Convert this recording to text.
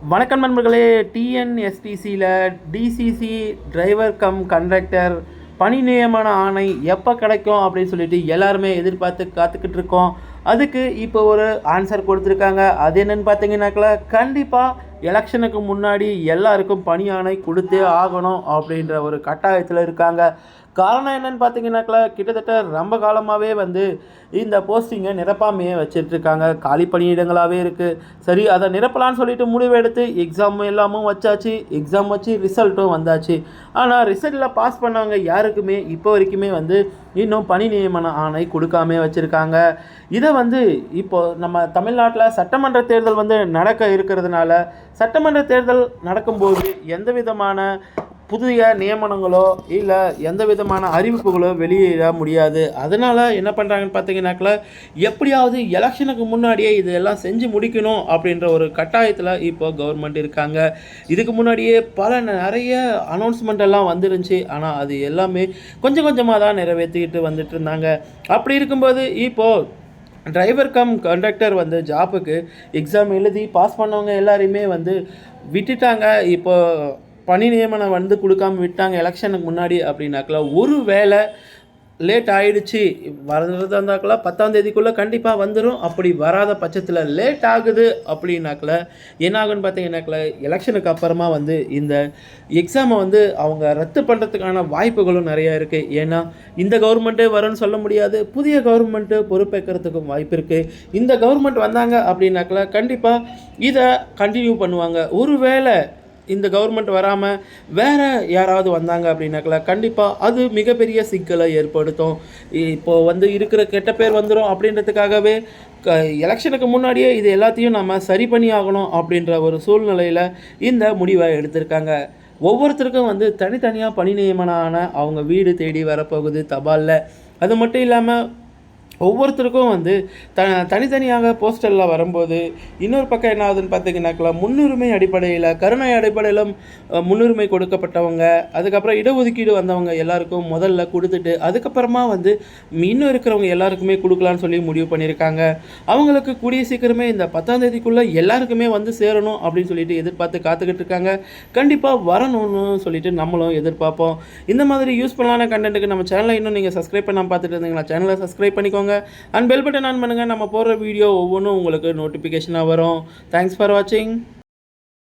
வணக்கம் நண்பர்களே. டிஎன்எஸ்டிசியில் டிசிசி driver come conductor பணி நியமன ஆணை எப்போ கிடைக்கும் அப்படின்னு சொல்லிட்டு எல்லாருமே எதிர்பார்த்து காத்துக்கிட்டு இருக்கோம். அதுக்கு இப்போ ஒரு ஆன்சர் கொடுத்துருக்காங்க. அது என்னென்னு பார்த்தீங்கன்னாக்கா, கண்டிப்பாக எலெக்ஷனுக்கு முன்னாடி எல்லாருக்கும் பணி ஆணை கொடுத்தே ஆகணும் அப்படின்ற ஒரு கட்டாயத்தில் இருக்காங்க. காரணம் என்னென்னு பார்த்தீங்கன்னாக்கா, கிட்டத்தட்ட ரொம்ப காலமாகவே இந்த போஸ்டிங்கை நிரப்பாமையே வச்சிட்ருக்காங்க. காலி பணியிடங்களாகவே இருக்குது. சரி, அதை நிரப்பலான்னு சொல்லிட்டு முடிவு எடுத்து எக்ஸாம் எல்லாமும் வச்சாச்சு. எக்ஸாம் வச்சு ரிசல்ட்டும் வந்தாச்சு. ஆனால் ரிசல்ட்டில் பாஸ் பண்ணவங்க யாருக்குமே இப்போ வரைக்குமே இன்னும் பணி நியமன ஆணை கொடுக்காமே வச்சுருக்காங்க. இதை இப்போது நம்ம தமிழ்நாட்டில் சட்டமன்ற தேர்தல் நடக்க இருக்கிறதுனால, சட்டமன்ற தேர்தல் நடக்கும்போது எந்த விதமான புதிய நியமனங்களோ இல்லை எந்த விதமான அறிவிப்புகளோ வெளியிட முடியாது. அதனால் என்ன பண்ணுறாங்கன்னு பார்த்தீங்கன்னாக்கா, எப்படியாவது எலெக்ஷனுக்கு முன்னாடியே இதெல்லாம் செஞ்சு முடிக்கணும் அப்படின்ற ஒரு கட்டாயத்தில் இப்போ கவர்மெண்ட் இருக்காங்க. இதுக்கு முன்னாடியே நிறைய அனௌன்ஸ்மெண்ட் எல்லாம் வந்துருந்துச்சு. ஆனால் அது எல்லாமே கொஞ்சம் கொஞ்சமாக தான் நிறைவேற்றிக்கிட்டு வந்துட்டு இருந்தாங்க. அப்படி இருக்கும்போது இப்போது டிரைவர் கம் கண்டக்டர் ஜாப்புக்கு எக்ஸாம் எழுதி பாஸ் பண்ணவங்க எல்லாரையுமே விட்டுட்டாங்க. இப்போது பணி நியமனம் கொடுக்காமல் விட்டாங்க எலெக்ஷனுக்கு முன்னாடி அப்படின்னாக்கா, ஒரு வேளை லேட் ஆகிடுச்சு வரதாக இருந்தாக்கல 10ஆம் தேதிக்குள்ளே கண்டிப்பாக வந்துடும். அப்படி வராத பட்சத்தில் லேட் ஆகுது அப்படின்னாக்கல என்ன ஆகுன்னு பார்த்தீங்கன்னாக்கல, எலெக்ஷனுக்கு அப்புறமா இந்த எக்ஸாமை அவங்க ரத்து பண்ணுறதுக்கான வாய்ப்புகளும் நிறையா இருக்குது. ஏன்னா இந்த கவர்மெண்ட்டே வரும்னு சொல்ல முடியாது. புதிய கவர்மெண்ட்டு பொறுப்பேற்கிறதுக்கும் வாய்ப்பு இருக்குது. இந்த கவர்மெண்ட் வந்தாங்க அப்படின்னாக்கல கண்டிப்பாக இதை கண்டினியூ பண்ணுவாங்க. ஒருவேளை இந்த கவர்மெண்ட் வராமல் வேறு யாராவது வந்தாங்க அப்படின்னாக்கல கண்டிப்பாக அது மிகப்பெரிய சிக்கலை ஏற்படுத்தும். இப்போது இருக்கிற கெட்ட பேர் வந்துடும் அப்படின்றதுக்காகவே எலெக்ஷனுக்கு முன்னாடியே இது எல்லாத்தையும் நம்ம சரி பண்ணி ஆகணும் அப்படின்ற ஒரு சூழ்நிலையில் இந்த முடிவை எடுத்திருக்காங்க. ஒவ்வொருத்தருக்கும் தனித்தனியாக பணி நியமனம் அவங்க வீடு தேடி வரப்போகுது தபாலில். அது மட்டும் இல்லாமல் ஒவ்வொருத்தருக்கும் தனித்தனியாக போஸ்டரில் வரும்போது இன்னொரு பக்கம் என்ன ஆகுதுன்னு பார்த்தீங்கன்னாக்கா, முன்னுரிமை அடிப்படையில் கருணை அடிப்படையிலும் முன்னுரிமை கொடுக்கப்பட்டவங்க, அதுக்கப்புறம் இடஒதுக்கீடு வந்தவங்க எல்லாருக்கும் முதல்ல கொடுத்துட்டு அதுக்கப்புறமா இன்னும் இருக்கிறவங்க எல்லாருக்குமே கொடுக்கலான்னு சொல்லி முடிவு பண்ணியிருக்காங்க. அவங்களுக்கு கூடிய சீக்கிரமே இந்த 10ஆம் தேதிக்குள்ளே எல்லாருக்குமே சேரணும் அப்படின்னு சொல்லிட்டு எதிர்பார்த்து காத்துக்கிட்டு இருக்காங்க. கண்டிப்பாக வரணும்னு சொல்லிட்டு நம்மளும் எதிர்பார்ப்போம். இந்த மாதிரி யூஸ்ஃபுல்லான கண்டென்ட்டுக்கு நம்ம சேனலை இன்னும் நீங்கள் சப்ஸ்கிரைப் பண்ணாமல் பார்த்துட்டு இருந்தீங்களா, சேனலை சப்ஸ்கிரைப் பண்ணிக்கோங்க. அண்ட் பெல் பட்டன் ஆன் பண்ணுங்கள். நம்ம போடுற வீடியோ ஒவ்வொன்றும் உங்களுக்கு நோட்டிஃபிகேஷனாக வரும். தேங்க்ஸ் ஃபார் வாட்சிங்.